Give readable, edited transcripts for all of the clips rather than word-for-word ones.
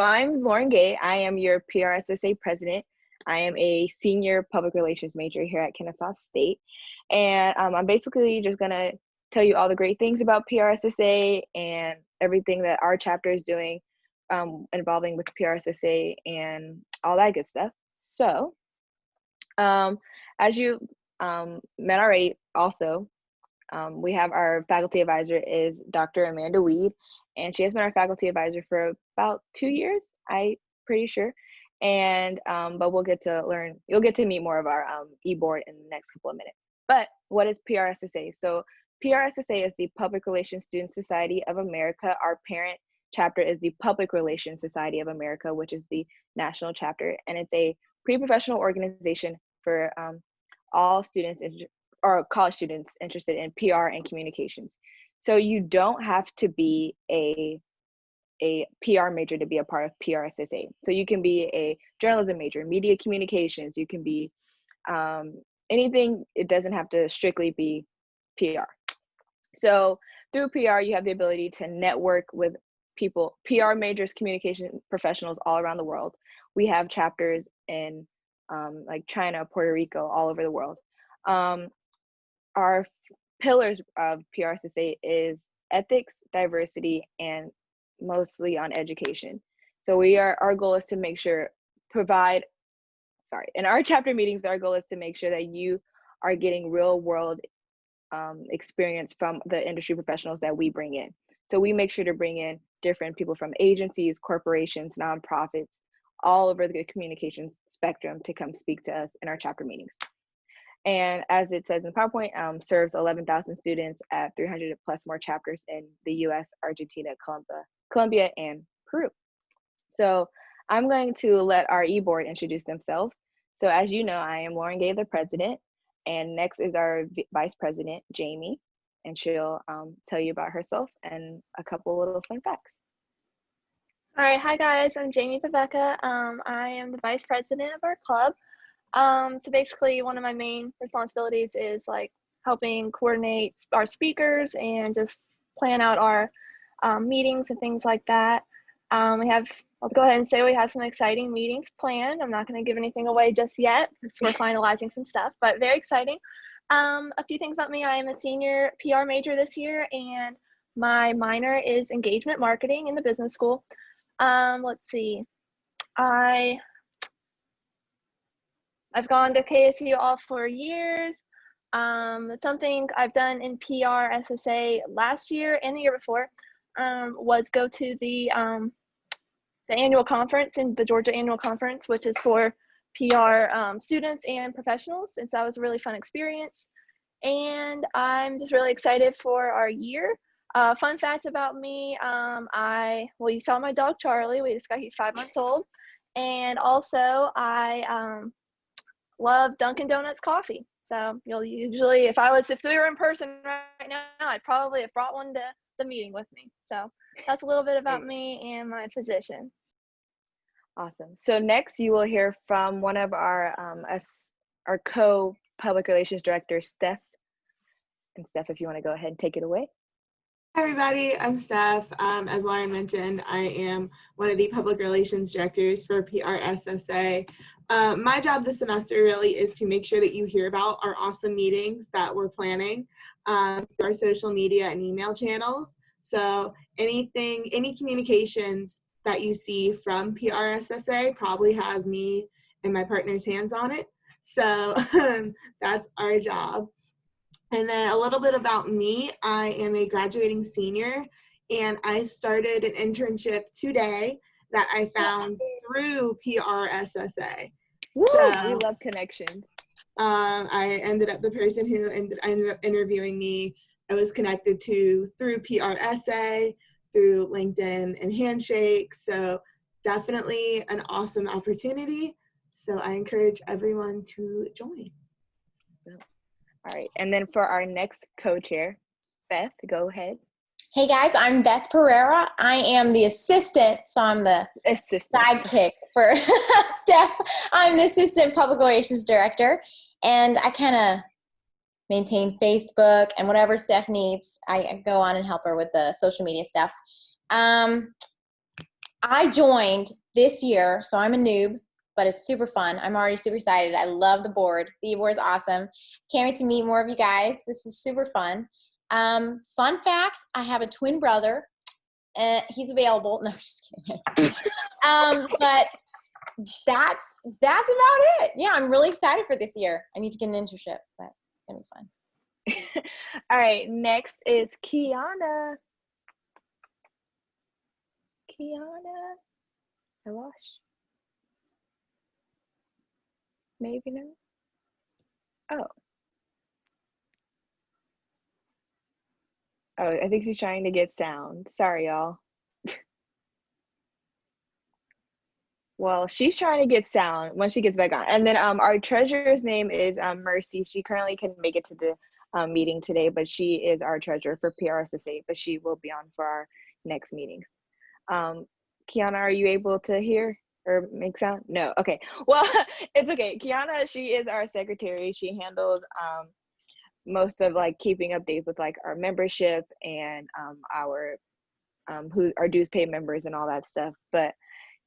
I'm Lauren Gay. I am your PRSSA president. I am a senior public relations major here at Kennesaw State. And I'm basically just going to tell you all the great things about PRSSA and everything that our chapter is doing involving with PRSSA and all that good stuff. So, as you met already also, we have our faculty advisor is Dr. Amanda Weed, and she has been our faculty advisor for about 2 years, I'm pretty sure. And but we'll get to learn, you'll get to meet more of our e-board in the next couple of minutes. But what is PRSSA? So PRSSA is the Public Relations Student Society of America. Our parent chapter is the Public Relations Society of America, which is the national chapter, and it's a pre-professional organization for all students or college students interested in PR and communications. So you don't have to be a PR major to be a part of PRSSA. So you can be a journalism major, media communications, you can be anything. It doesn't have to strictly be PR. So through PR, you have the ability to network with people, PR majors, communication professionals all around the world. We have chapters in like China, Puerto Rico, all over the world. Our pillars of PRSSA is ethics, diversity, and mostly on education. So our goal is to make sure, in our chapter meetings, our goal is to make sure that you are getting real world experience from the industry professionals that we bring in. So we make sure to bring in different people from agencies, corporations, nonprofits, all over the communications spectrum to come speak to us in our chapter meetings. And as it says in the PowerPoint, serves 11,000 students at 300 plus more chapters in the US, Argentina, Colombia, and Peru. So I'm going to let our e-board introduce themselves. So as you know, I am Lauren Gay, the president, and next is our vice president, Jamie, and she'll tell you about herself and a couple little fun facts. All right, hi guys, I'm Jamie Pavecka. I am the vice president of our club. So basically one of my main responsibilities is like helping coordinate our speakers and just plan out our meetings and things like that. I'll go ahead and say we have some exciting meetings planned. I'm not going to give anything away just yet because we're finalizing some stuff, but very exciting. A few things about me: I am a senior PR major this year, and my minor is engagement marketing in the business school. Let's see. I've gone to KSU all 4 years. Something I've done in PRSSA last year and the year before was go to the annual conference, in the Georgia Annual Conference, which is for PR students and professionals. And so that was a really fun experience. And I'm just really excited for our year. Fun fact about me, you saw my dog Charlie. He's 5 months old. And also I love Dunkin' Donuts coffee. So you'll usually, if we were in person right now, I'd probably have brought one to the meeting with me. So that's a little bit about me and my position. Awesome. So next you will hear from one of our co-public relations director, Steph. And Steph, if you want to go ahead and take it away. Hi everybody, I'm Steph. As Lauren mentioned, I am one of the public relations directors for PRSSA. My job this semester really is to make sure that you hear about our awesome meetings that we're planning through our social media and email channels. So any communications that you see from PRSSA probably has me and my partner's hands on it. So that's our job. And then a little bit about me: I am a graduating senior, and I started an internship today that I found through PRSSA. Woo, we love connections. I ended up, the person who ended up interviewing me, I was connected to through PRSA, through LinkedIn and Handshake. So definitely an awesome opportunity. So I encourage everyone to join. All right, and then for our next co-chair, Beth, go ahead. Hey guys, I'm Beth Pereira. I am the assistant, so I'm the sidekick for Steph. I'm the assistant public relations director, and I kind of maintain Facebook and whatever Steph needs. I go on and help her with the social media stuff. I joined this year, so I'm a noob, but it's super fun. I'm already super excited. I love the board. The board is awesome. Can't wait to meet more of you guys. This is super fun. Fun facts, I have a twin brother. He's available. No, just kidding. But that's about it. Yeah, I'm really excited for this year. I need to get an internship, but it's going to be fun. All right, next is Kiana. Kiana, I lost you. Maybe no. Oh, I think she's trying to get sound. Sorry, y'all. Well, she's trying to get sound when she gets back on. And then our treasurer's name is Mercy. She currently couldn't make it to the meeting today, but she is our treasurer for PRSSA, but she will be on for our next meetings. Kiana, are you able to hear or make sound? No, okay. Well, it's okay. Kiana, she is our secretary. She handles most of like keeping updates with like our membership and our who our dues paid members and all that stuff. But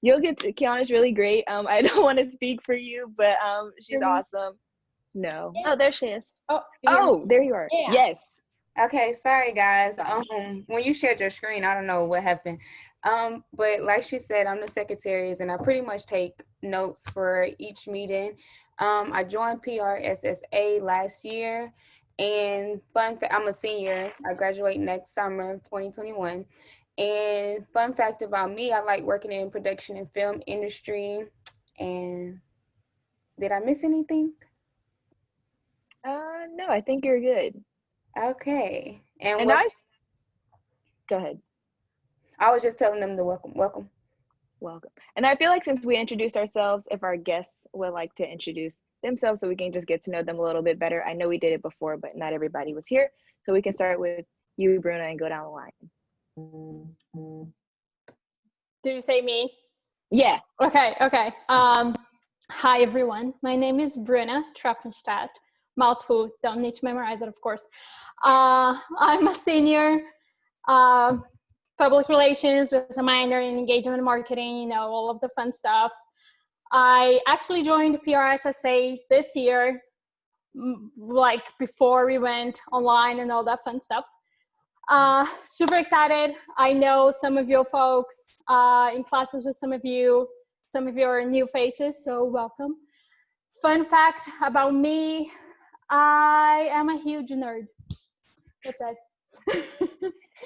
you'll get to, Kiana's really great. I don't want to speak for you, but she's awesome. No. Oh, there she is. Oh, there you are. Yeah. Yes. Okay, sorry guys. When you shared your screen, I don't know what happened. But like she said, I'm the secretary and I pretty much take notes for each meeting. I joined PRSSA last year, and fun fact, I'm a senior. I graduate next summer, 2021. And fun fact about me, I like working in production and film industry. And did I miss anything? No, I think you're good. Okay. And go ahead. I was just telling them to welcome. And I feel like since we introduced ourselves, if our guests would like to introduce themselves so we can just get to know them a little bit better. I know we did it before, but not everybody was here. So we can start with you, Bruna, and go down the line. Did you say me? Yeah. Okay. Hi, everyone. My name is Bruna Treffenstadt. Mouthful, don't need to memorize it, of course. I'm a senior public relations with a minor in engagement marketing, all of the fun stuff. I actually joined PRSSA this year, like before we went online and all that fun stuff. Super excited. I know some of you folks in classes with some of you are new faces, so welcome. Fun fact about me, I am a huge nerd. That's it.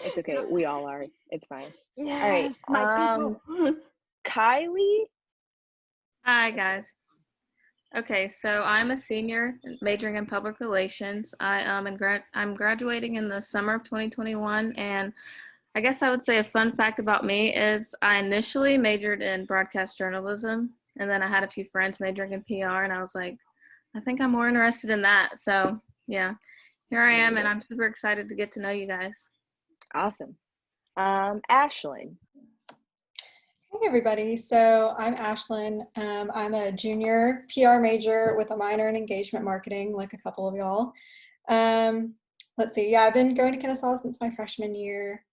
It's okay. We all are. It's fine. Yes, all right. my people. Kylie. Hi, guys. Okay, so I'm a senior majoring in public relations. I'm graduating in the summer of 2021, and I guess I would say a fun fact about me is I initially majored in broadcast journalism, and then I had a few friends majoring in PR, and I was like, I think I'm more interested in that. So yeah, here I am, and I'm super excited to get to know you guys. Awesome. Ashlyn. Hey everybody, so I'm Ashlyn. I'm a junior PR major with a minor in engagement marketing, like a couple of y'all. Let's see, I've been going to Kennesaw since my freshman year,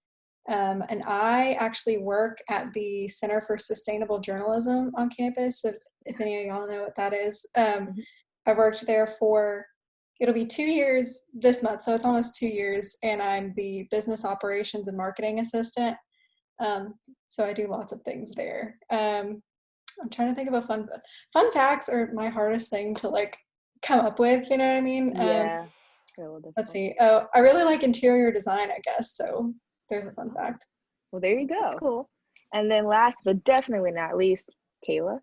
and I actually work at the Center for Sustainable Journalism on campus, if any of y'all know what that is. I worked there for, it'll be 2 years this month, so it's almost 2 years, and I'm the business operations and marketing assistant. So I do lots of things there. I'm trying to think of a fun facts are my hardest thing to like come up with, you know what I mean? Yeah. Let's see. Oh, I really like interior design, I guess. So there's a fun fact. Well, there you go. That's cool. And then last but definitely not least, Kayla.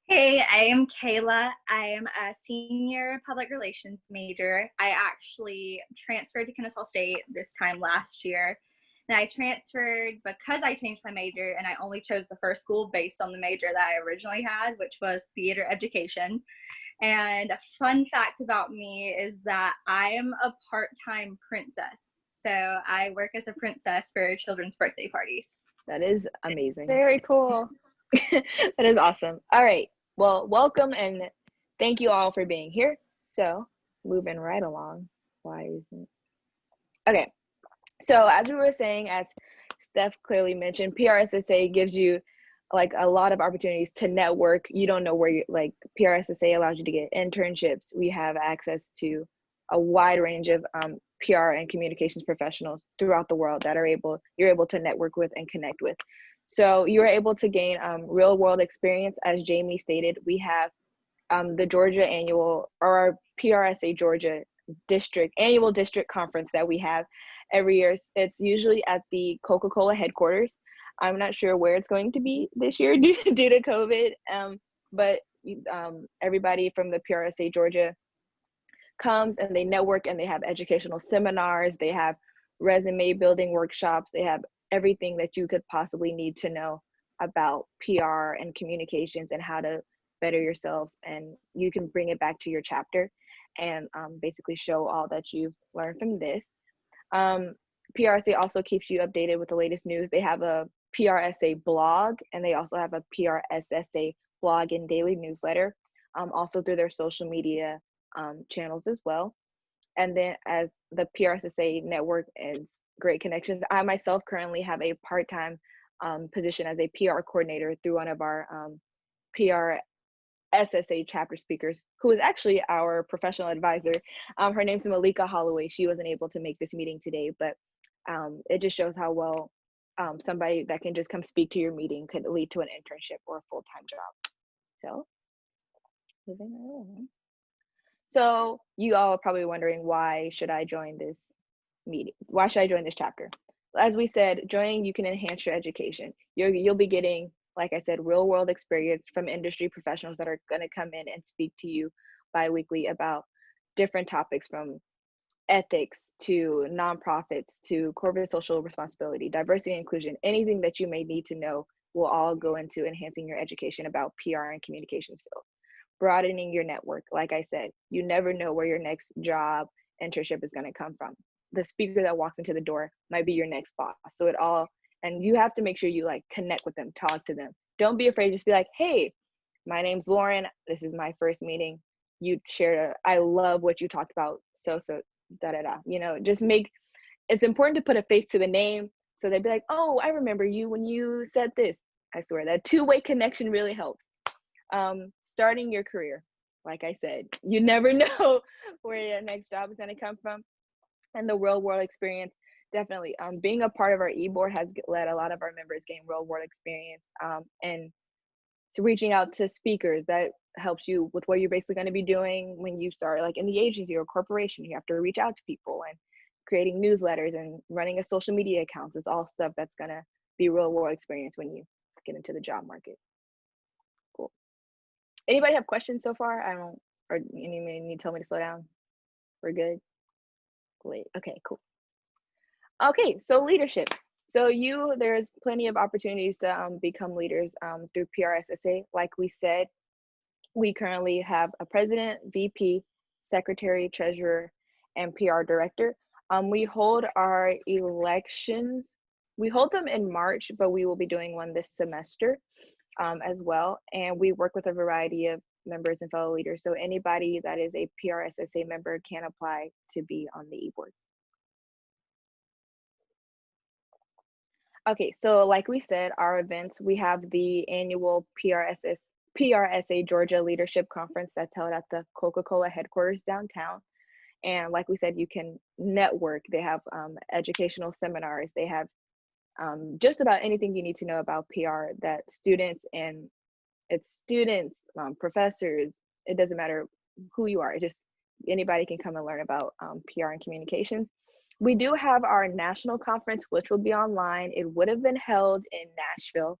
Hey, I am Kayla. I am a senior public relations major. I actually transferred to Kennesaw State this time last year. And I transferred because I changed my major, and I only chose the first school based on the major that I originally had, which was theater education. And a fun fact about me is that I am a part-time princess. So I work as a princess for children's birthday parties. That is amazing. Very cool. That is awesome. All right. Well, welcome and thank you all for being here. So moving right along. Why isn't it? Okay. So as we were saying, as Steph clearly mentioned, PRSSA gives you like a lot of opportunities to network. You don't know where you like PRSSA allows you to get internships. We have access to a wide range of PR and communications professionals throughout the world that you're able to network with and connect with. So you're able to gain real world experience. As Jamie stated, we have the Georgia annual, or our PRSA Georgia annual district conference that we have every year. It's usually at the Coca-Cola headquarters. I'm not sure where it's going to be this year due to COVID, but everybody from the PRSA Georgia comes and they network, and they have educational seminars, they have resume building workshops, they have everything that you could possibly need to know about PR and communications and how to better yourselves, and you can bring it back to your chapter and basically show all that you've learned from this. PRSA also keeps you updated with the latest news. They have a PRSA blog, and they also have a PRSSA blog and daily newsletter, also through their social media channels as well. And then as the PRSSA network is great connections, I myself currently have a part-time position as a PR coordinator through one of our PRSSA chapter speakers, who is actually our professional advisor. Her name's Malika Holloway. She wasn't able to make this meeting today, but it just shows how well somebody that can just come speak to your meeting could lead to an internship or a full-time job. So, moving right along. So you all are probably wondering, why should I join this meeting? Why should I join this chapter? As we said, joining, you can enhance your education. You'll be getting, like I said, real world experience from industry professionals that are going to come in and speak to you bi-weekly about different topics, from ethics to nonprofits to corporate social responsibility, diversity and inclusion. Anything that you may need to know will all go into enhancing your education about PR and communications field. Broadening your network. Like I said, you never know where your next job internship is going to come from. The speaker that walks into the door might be your next boss. So and you have to make sure you like connect with them, talk to them. Don't be afraid. Just be like, hey, my name's Lauren. This is my first meeting. You shared I love what you talked about. So da da da. You know, it's important to put a face to the name. So they'd be like, oh, I remember you when you said this. I swear that two-way connection really helps. Starting your career, like I said, you never know where your next job is going to come from, and the real world experience, definitely. Being a part of our e-board has let a lot of our members gain real world experience, and to reaching out to speakers. That helps you with what you're basically going to be doing when you start, like in the agency or corporation. You have to reach out to people, and creating newsletters and running a social media accounts is all stuff that's going to be real world experience when you get into the job market. Cool. Anybody have questions so far? Or anybody need to tell me to slow down? We're good? Great. Okay, cool. Okay, so leadership. So there's plenty of opportunities to become leaders through PRSSA. Like we said, we currently have a president, VP, secretary, treasurer, and PR director. We hold our elections. We hold them in March, but we will be doing one this semester as well. And we work with a variety of members and fellow leaders. So anybody that is a PRSSA member can apply to be on the e-board. Okay, so like we said, our events, we have the annual PRSA Georgia Leadership Conference that's held at the Coca-Cola headquarters downtown. And like we said, you can network. They have educational seminars. They have just about anything you need to know about PR that students, professors, it doesn't matter who you are. Anybody can come and learn about PR and communications. We do have our national conference, which will be online. It would have been held in Nashville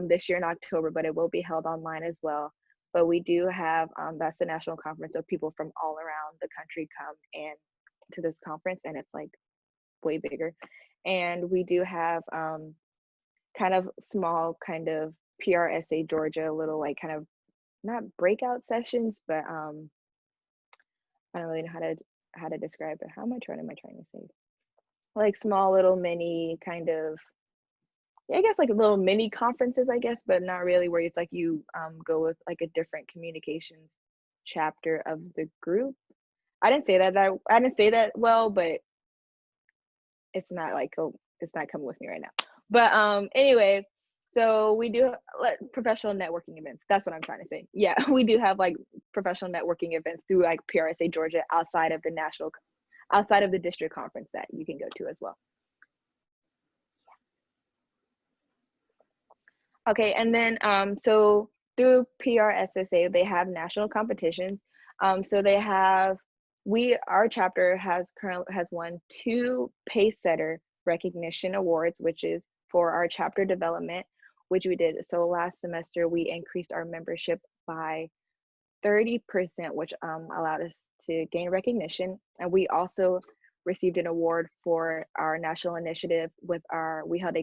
this year in October, but it will be held online as well. But we do have, that's the national conference, so people from all around the country come to this conference, and it's like way bigger. And we do have kind of small kind of PRSA Georgia, little like kind of not breakout sessions, but I don't really know how to describe it. How am I trying to say? Like small little mini kind of, I guess like little mini conferences, I guess, but not really, where it's like you go with like a different communications chapter of the group. I didn't say that well, but it's not like, it's not coming with me right now. But anyway, so we do professional networking events. That's what I'm trying to say. Yeah, we do have like professional networking events through like PRSA Georgia outside of the district conference that you can go to as well. Okay, and then so through PRSSA, they have national competitions. So they have, our chapter has won 2 Pacesetter recognition awards, which is for our chapter development, which we did. So last semester we increased our membership by 30%, which allowed us to gain recognition. And we also received an award for our national initiative with we held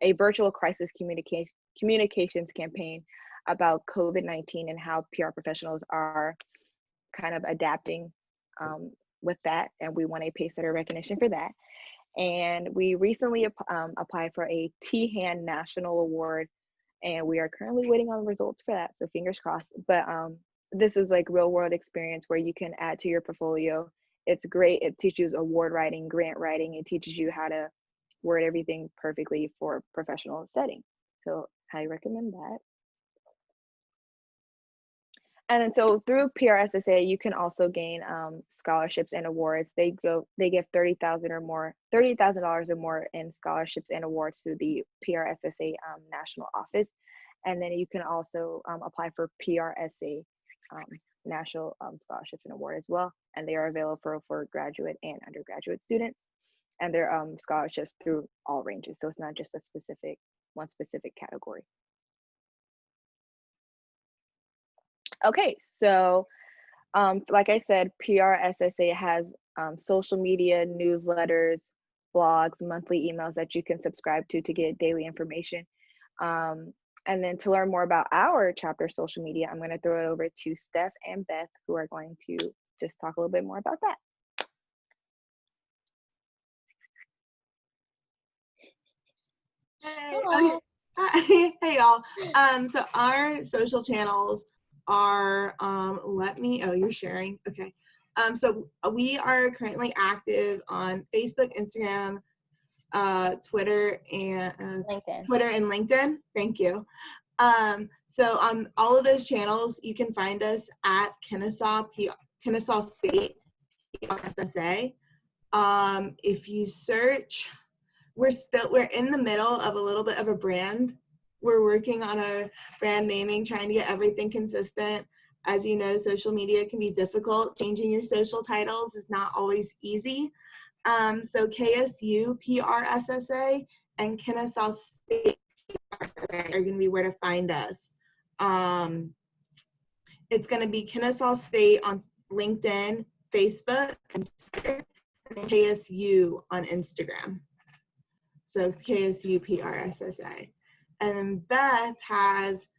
a virtual crisis communications campaign about COVID-19 and how PR professionals are kind of adapting with that. And we won a Pacesetter recognition for that. And we recently applied for a T-Hand National Award, and we are currently waiting on results for that. So fingers crossed. But this is like real world experience where you can add to your portfolio. It's great. It teaches award writing, grant writing. It teaches you how to word everything perfectly for professional setting. So I recommend that. And then so through PRSSA, you can also gain scholarships and awards. They give $30,000 or more in scholarships and awards through the PRSSA national office. And then you can also apply for PRSA national scholarships and award as well. And they are available for graduate and undergraduate students. And they're scholarships through all ranges. So it's not just one specific category. Okay, so like I said, PRSSA has social media, newsletters, blogs, monthly emails that you can subscribe to get daily information. And then to learn more about our chapter social media, I'm going to throw it over to Steph and Beth, who are going to just talk a little bit more about that. Hey, okay. Hi. Hey y'all. So our social channels are you're sharing. Okay. So we are currently active on Facebook, Instagram, Twitter and LinkedIn. Thank you. So on all of those channels, you can find us at Kennesaw State PRSSA. If you search, we're in the middle of a little bit of a brand. We're working on a brand naming, trying to get everything consistent. As you know, social media can be difficult. Changing your social titles is not always easy. So KSU PRSSA and Kennesaw State PRSSA are going to be where to find us. It's going to be Kennesaw State on LinkedIn, Facebook, and Twitter, and KSU on Instagram. So KSU PRSSA. And then Beth has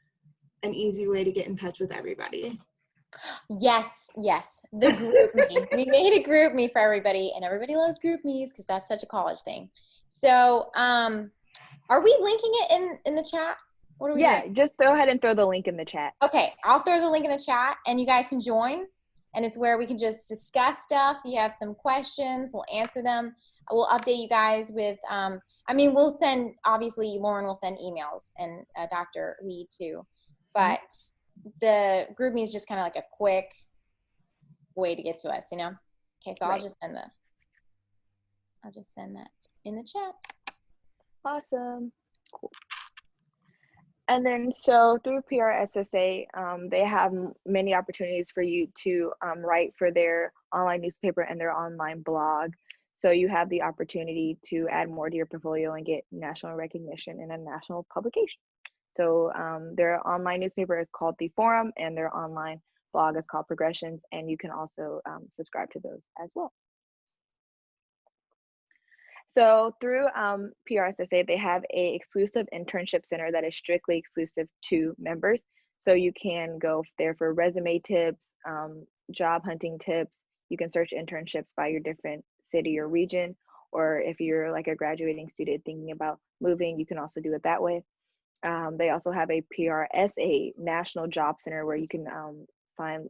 an easy way to get in touch with everybody. Yes, the group me. We made a group me for everybody, and everybody loves group me's because that's such a college thing. So are we linking it in the chat? What are we doing? Just go ahead and throw the link in the chat. Okay, I'll throw the link in the chat, and you guys can join, and it's where we can just discuss stuff. If you have some questions, we'll answer them. We'll update you guys with we'll send, obviously Lauren will send emails, and Dr. Reed too, but the group me is just kind of like a quick way to get to us, you know? Okay, so right. I'll just send that in the chat. Awesome. Cool. And then so through PRSSA, they have many opportunities for you to write for their online newspaper and their online blog. So you have the opportunity to add more to your portfolio and get national recognition in a national publication. So their online newspaper is called The Forum, and their online blog is called Progressions, and you can also subscribe to those as well. So through PRSSA, they have an exclusive internship center that is strictly exclusive to members. So you can go there for resume tips, job hunting tips. You can search internships by your different city or region, or if you're like a graduating student thinking about moving, you can also do it that way. They also have a PRSA National Job Center where you can find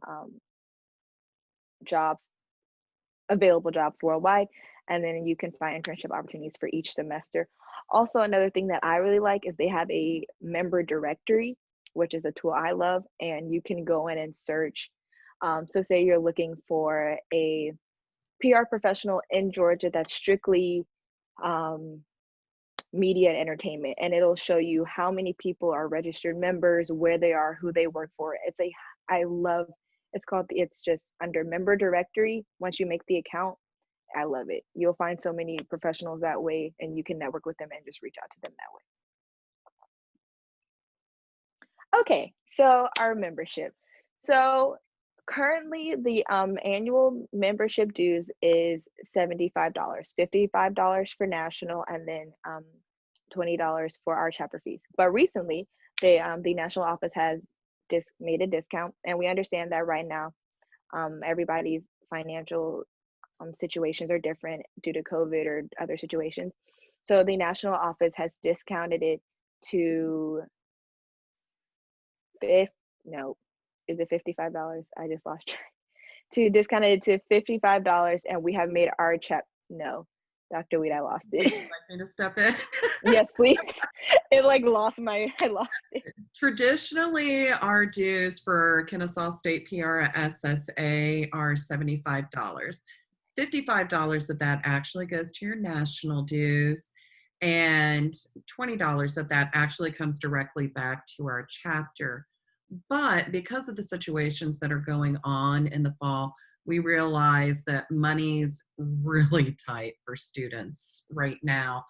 available jobs worldwide. and then you can find internship opportunities for each semester. Also, another thing that I really like is they have a member directory, which is a tool I love, and you can go in and search. So say you're looking for a PR professional in Georgia that's strictly media and entertainment, and it'll show you how many people are registered members, where they are, who they work for. It's just under member directory. Once you make the account, I love it. You'll find so many professionals that way, and you can network with them and just reach out to them that way. Okay, so our membership. So currently the annual membership dues is $75, $55 for national, and then $20 for our chapter fees. But recently, the national office has made a discount, and we understand that right now everybody's financial situations are different due to COVID or other situations. So the national office has discounted it to is it $55? I just lost track. To discount it to $55, and we have made our Dr. Weed, I lost it. Would you like me to step in? Yes, please. I lost it. Traditionally, our dues for Kennesaw State PRSSA are $75. $55 of that actually goes to your national dues, and $20 of that actually comes directly back to our chapter. But because of the situations that are going on in the fall, we realize that money's really tight for students right now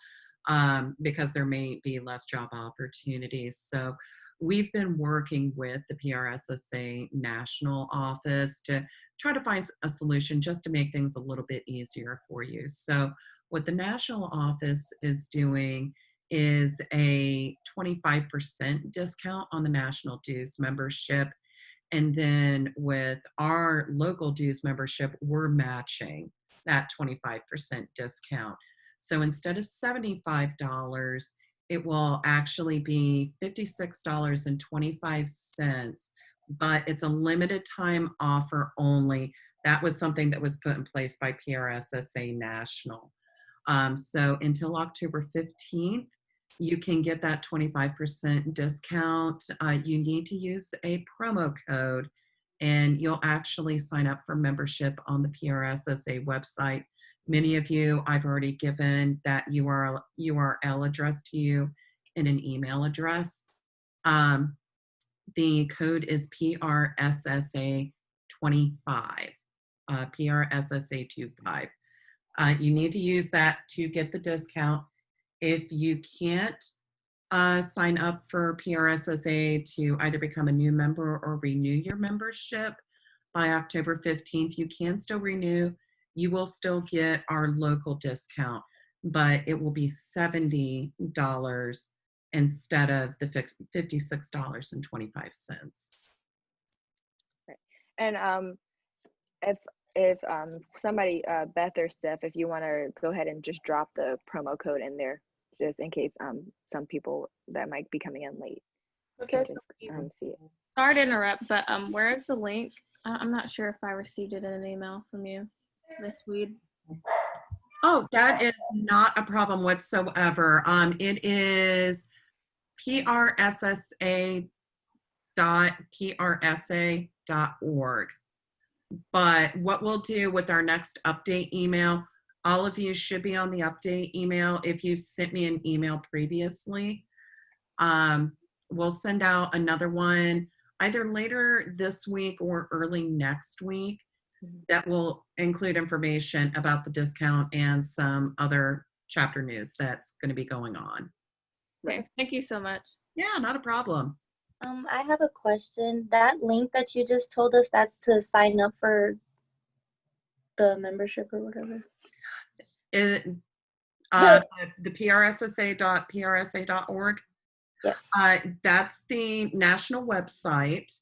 because there may be less job opportunities. So we've been working with the PRSSA national office to try to find a solution just to make things a little bit easier for you. So what the national office is doing is a 25% discount on the national dues membership. And then with our local dues membership, we're matching that 25% discount. So instead of $75, it will actually be $56.25, but it's a limited time offer only. That was something that was put in place by PRSSA National. So until October 15th, you can get that 25% discount. You need to use a promo code, and you'll actually sign up for membership on the PRSSA website. Many of you, I've already given that URL address to you and an email address. The code is PRSSA 25, PRSSA 25. You need to use that to get the discount. If you can't sign up for PRSSA to either become a new member or renew your membership by October 15th, you can still renew. You will still get our local discount, but it will be $70 instead of the $56.25. Right. And if somebody, Beth or Steph, if you want to go ahead and just drop the promo code in there, just in case some people that might be coming in late can just see it. Sorry to interrupt, but where is the link? I'm not sure if I received it in an email from you, Ms. Weed. Oh, that is not a problem whatsoever. It is PRSSA.PRSA.org. But what we'll do with our next update email, all of you should be on the update email. If you've sent me an email previously, we'll send out another one either later this week or early next week that will include information about the discount and some other chapter news that's going to be going on. Okay, thank you so much. Yeah, not a problem. I have a question. That link that you just told us, that's to sign up for the membership or whatever? The PRSSA.PRSA.org. Yes. That's the national website.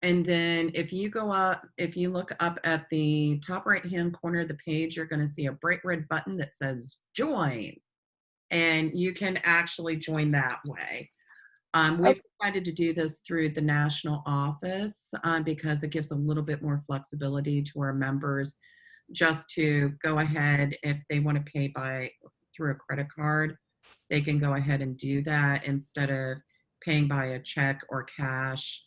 And then if you look up at the top right-hand corner of the page, you're going to see a bright red button that says join. And you can actually join that way. We've decided to do this through the national office because it gives a little bit more flexibility to our members just to go ahead, if they want to pay through a credit card, they can go ahead and do that instead of paying by a check or cash.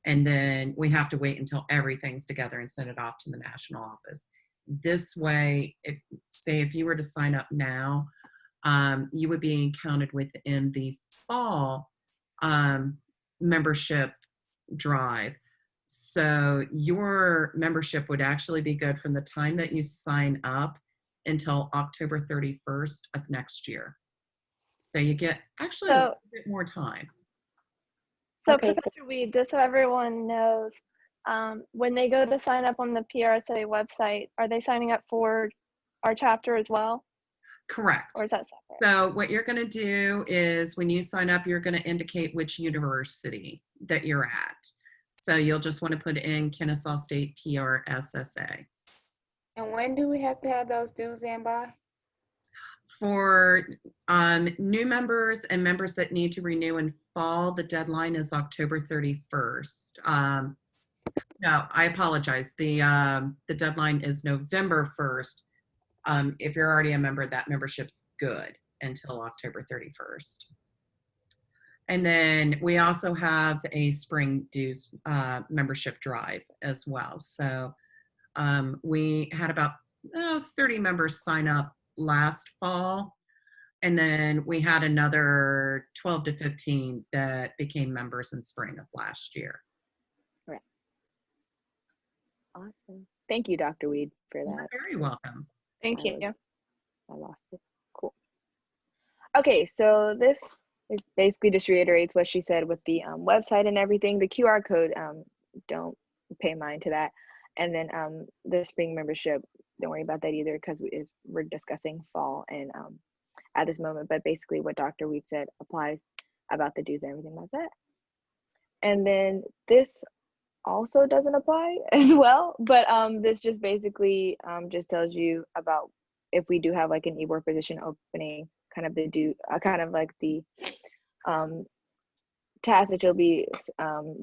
And then we have to wait until everything's together and send it off to the national office. This way, if you were to sign up now, you would be counted within the fall membership drive. So your membership would actually be good from the time that you sign up until October 31st of next year. So you get actually a bit more time. So Okay. Professor Weed, just so everyone knows, when they go to sign up on the PRSA website, are they signing up for our chapter as well? Correct. Or is that separate? So what you're going to do is when you sign up, you're going to indicate which university that you're at. So you'll just want to put in Kennesaw State PRSSA. And when do we have to have those dues in by? For new members and members that need to renew in fall, the deadline is October 31st. No, I apologize. The deadline is November 1st. If you're already a member, that membership's good until October 31st. And then we also have a spring dues membership drive as well. So we had about 30 members sign up last fall. And then we had another 12 to 15 that became members in spring of last year. Right. Awesome. Thank you, Dr. Weed, for that. You're very welcome. Thank you. I lost it. Cool. Okay, so this is basically just reiterates what she said with the website and everything. The QR code, don't pay mind to that. And then the spring membership, don't worry about that either, because we're discussing fall and at this moment. But basically what Dr. Weed said applies about the dues and everything like that. And then this also doesn't apply as well, but this just basically just tells you about if we do have like an e-board position opening, kind of the task that you'll be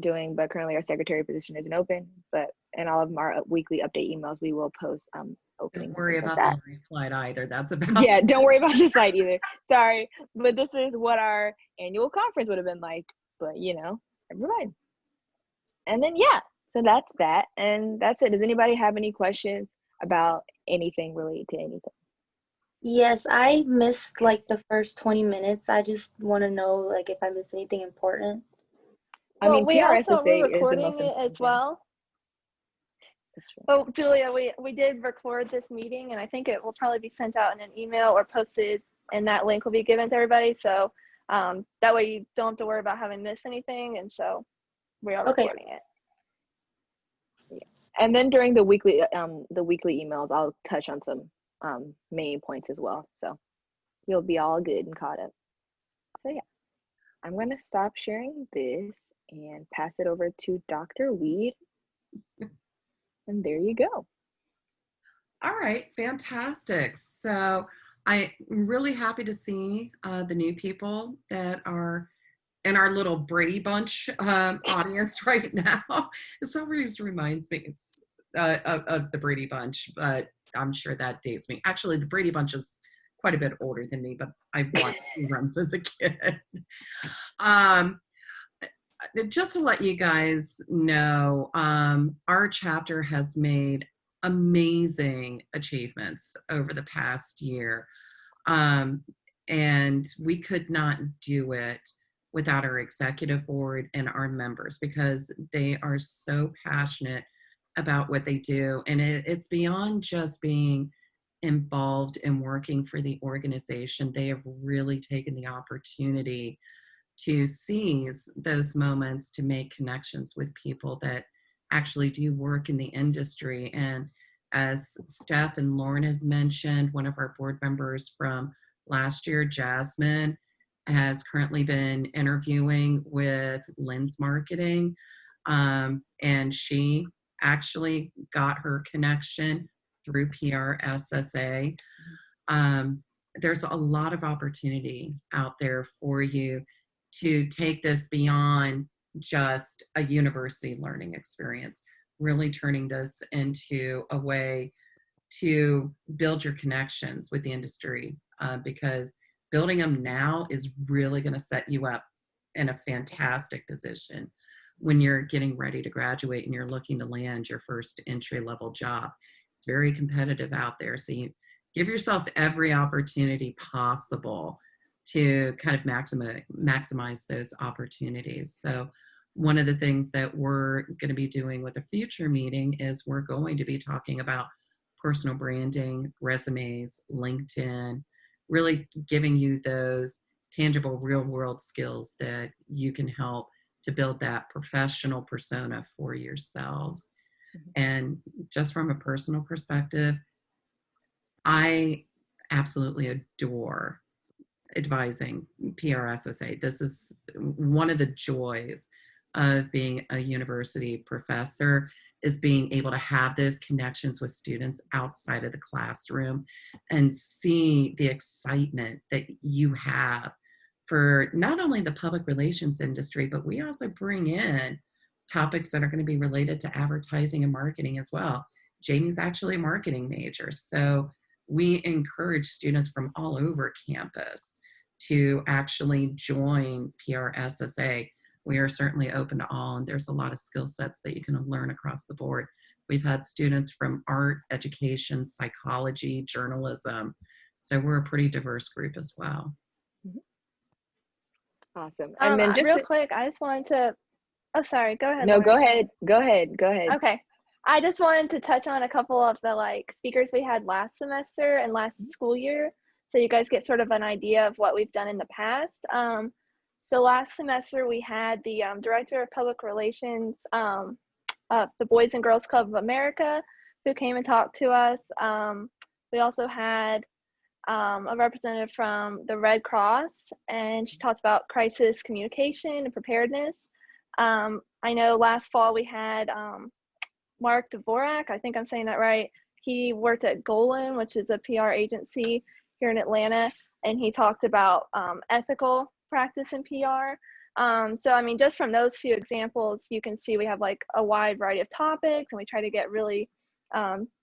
doing, but currently our secretary position isn't open, but in all of our weekly update emails, we will post openings. Don't worry about that. the slide either. That's about Yeah, don't worry about the slide either. Sorry, but this is what our annual conference would have been like, but you know, never mind. And then, yeah, so that's that. And that's it. Does anybody have any questions about anything related to anything? Yes, I missed like the first 20 minutes. I just want to know like if I missed anything important. I mean, we also PRSSA were is the recording most it as well. Oh, Julia, we did record this meeting, and I think it will probably be sent out in an email or posted, and that link will be given to everybody. So that way you don't have to worry about having missed anything. And so we are recording it. Yeah. And then during the weekly emails, I'll touch on some main points as well. So you'll be all good and caught up. So yeah, I'm going to stop sharing this and pass it over to Dr. Weed. And there you go. All right, fantastic. So I'm really happy to see the new people that are in our little Brady Bunch audience right now. It always reminds me of the Brady Bunch, but I'm sure that dates me. Actually, the Brady Bunch is quite a bit older than me, but I watched reruns as a kid. Just to let you guys know, our chapter has made amazing achievements over the past year. And we could not do it without our executive board and our members, because they are so passionate about what they do. And it's beyond just being involved in working for the organization. They have really taken the opportunity to seize those moments to make connections with people that actually do work in the industry. And as Steph and Lauren have mentioned, one of our board members from last year, Jasmine, has currently been interviewing with Lens Marketing, and she actually got her connection through PRSSA. There's a lot of opportunity out there for you to take this beyond just a university learning experience, really turning this into a way to build your connections with the industry, because building them now is really going to set you up in a fantastic position when you're getting ready to graduate and you're looking to land your first entry-level job. It's very competitive out there, so you give yourself every opportunity possible to kind of maximize those opportunities. So one of the things that we're going to be doing with a future meeting is we're going to be talking about personal branding, resumes, LinkedIn, really giving you those tangible real world skills that you can help to build that professional persona for yourselves. And just from a personal perspective, I absolutely adore advising PRSSA. This is one of the joys of being a university professor, is being able to have those connections with students outside of the classroom and see the excitement that you have for not only the public relations industry, but we also bring in topics that are going to be related to advertising and marketing as well. Jamie's actually a marketing major, so we encourage students from all over campus to actually join PRSSA. We are certainly open to all, and there's a lot of skill sets that you can learn across the board. We've had students from art, education, psychology, journalism, so we're a pretty diverse group as well. Awesome. And then just real quick, I just wanted to, oh, sorry, go ahead. No, Lauren. go ahead. Okay. I just wanted to touch on a couple of the speakers we had last semester and last school year, so you guys get sort of an idea of what we've done in the past. So last semester we had the Director of Public Relations of the Boys and Girls Club of America, who came and talked to us. We also had a representative from the Red Cross, and she talked about crisis communication and preparedness. I know last fall we had Mark Dvorak, I think I'm saying that right. He worked at Golan, which is a PR agency here in Atlanta, and he talked about ethical practice in PR. So I mean, just from those few examples, you can see we have a wide variety of topics, and we try to get really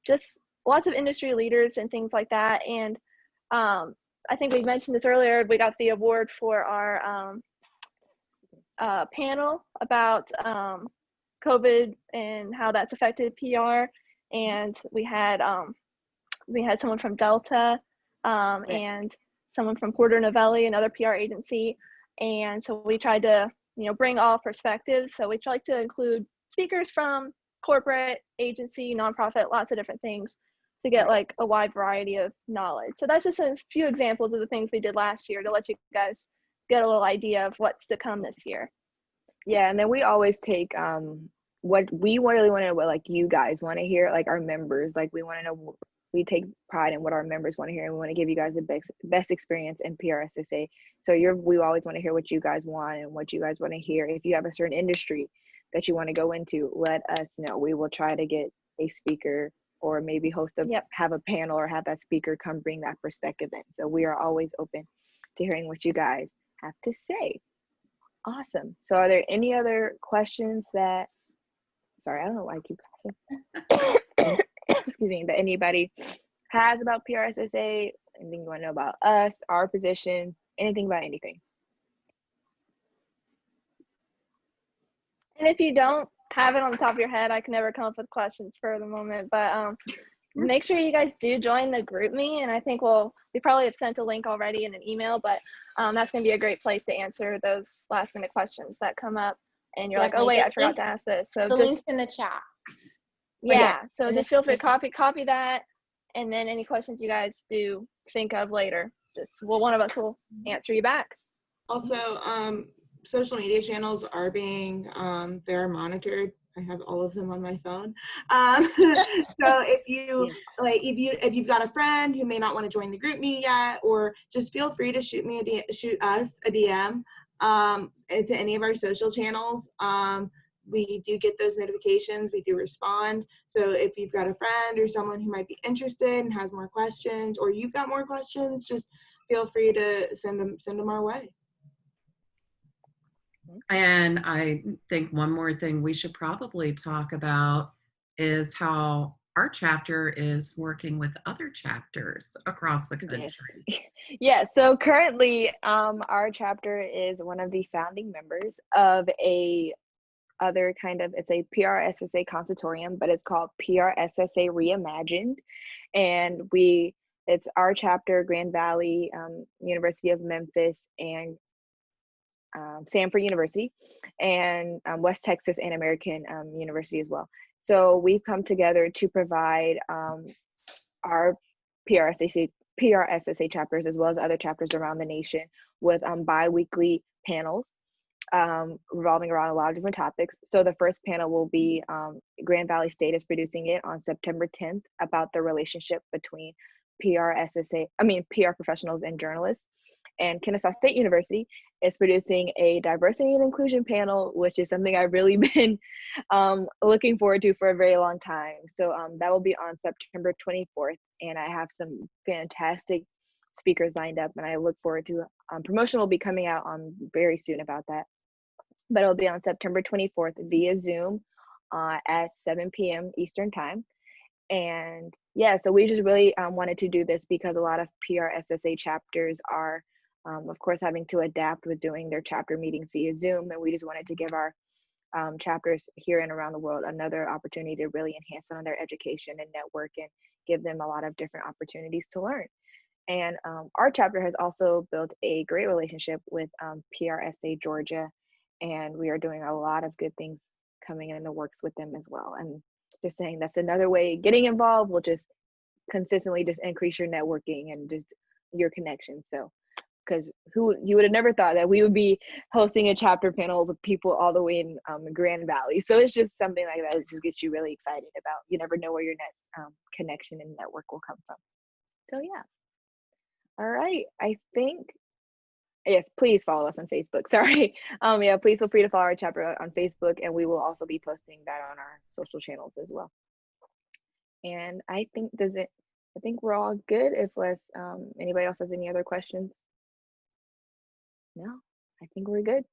just lots of industry leaders and things like that. And I think we mentioned this earlier, we got the award for our panel about COVID and how that's affected PR, and we had someone from Delta and someone from Porter Novelli, another PR agency, and so we tried to bring all perspectives. So we tried to include speakers from corporate, agency, nonprofit, lots of different things to get a wide variety of knowledge. So that's just a few examples of the things we did last year to let you guys get a little idea of what's to come this year. Yeah, and then we always take what we really want to know, what you guys want to hear, our members, we want to know, we take pride in what our members want to hear, and we want to give you guys the best experience in PRSSA. So we always want to hear what you guys want and what you guys want to hear. If you have a certain industry that you want to go into, let us know. We will try to get a speaker or maybe have a panel or have that speaker come bring that perspective in. So we are always open to hearing what you guys have to say. Awesome. So are there any other questions that, sorry, I don't know why I keep excuse me, that anybody has about PRSSA, anything you want to know about us, our positions, anything about anything? And if you don't have it on the top of your head, I can never come up with questions for the moment, but make sure you guys do join the group me, and I think we probably have sent a link already in an email, but that's going to be a great place to answer those last minute questions that come up and you're oh wait, I forgot to ask this. So the link's in the chat. Yeah, so just feel free to copy that, and then any questions you guys do think of later, one of us will answer you back. Also, social media channels are being they're monitored. I have all of them on my phone. So if you've got a friend who may not want to join the group me yet, or just feel free to shoot us a DM to any of our social channels. We do get those notifications. We do respond. So if you've got a friend or someone who might be interested and has more questions, or you've got more questions, just feel free to send them our way. And I think one more thing we should probably talk about is how our chapter is working with other chapters across the country. Yes. Yeah, so currently our chapter is one of the founding members of a other kind of, it's a PRSSA consortium, but it's called PRSSA Reimagined. And it's our chapter, Grand Valley, University of Memphis, and Stanford University, and West Texas and American University as well. So we've come together to provide our PRSSA chapters, as well as other chapters around the nation, with bi-weekly panels revolving around a lot of different topics. So the first panel will be Grand Valley State is producing it on September 10th about the relationship between PR professionals and journalists. And Kennesaw State University is producing a diversity and inclusion panel, which is something I've really been looking forward to for a very long time. So that will be on September 24th, and I have some fantastic speakers lined up, and I look forward to promotion will be coming out very soon about that. But it'll be on September 24th via Zoom at 7 p.m. Eastern Time. And yeah, so we just really wanted to do this because a lot of PRSSA chapters are, of course, having to adapt with doing their chapter meetings via Zoom. And we just wanted to give our chapters here and around the world another opportunity to really enhance on their education and network and give them a lot of different opportunities to learn. And our chapter has also built a great relationship with PRSA Georgia, and we are doing a lot of good things coming in the works with them as well. And just saying that's another way getting involved will just consistently just increase your networking and just your connections. So, because you would have never thought that we would be hosting a chapter panel with people all the way in Grand Valley. So it's just something like that. It just gets you really excited about. You never know where your next connection and network will come from. So yeah. All right. I think. Yes, please follow us on Facebook. Sorry. Yeah, please feel free to follow our chapter on Facebook, and we will also be posting that on our social channels as well. And I think we're all good. If anybody else has any other questions. No, I think we're good.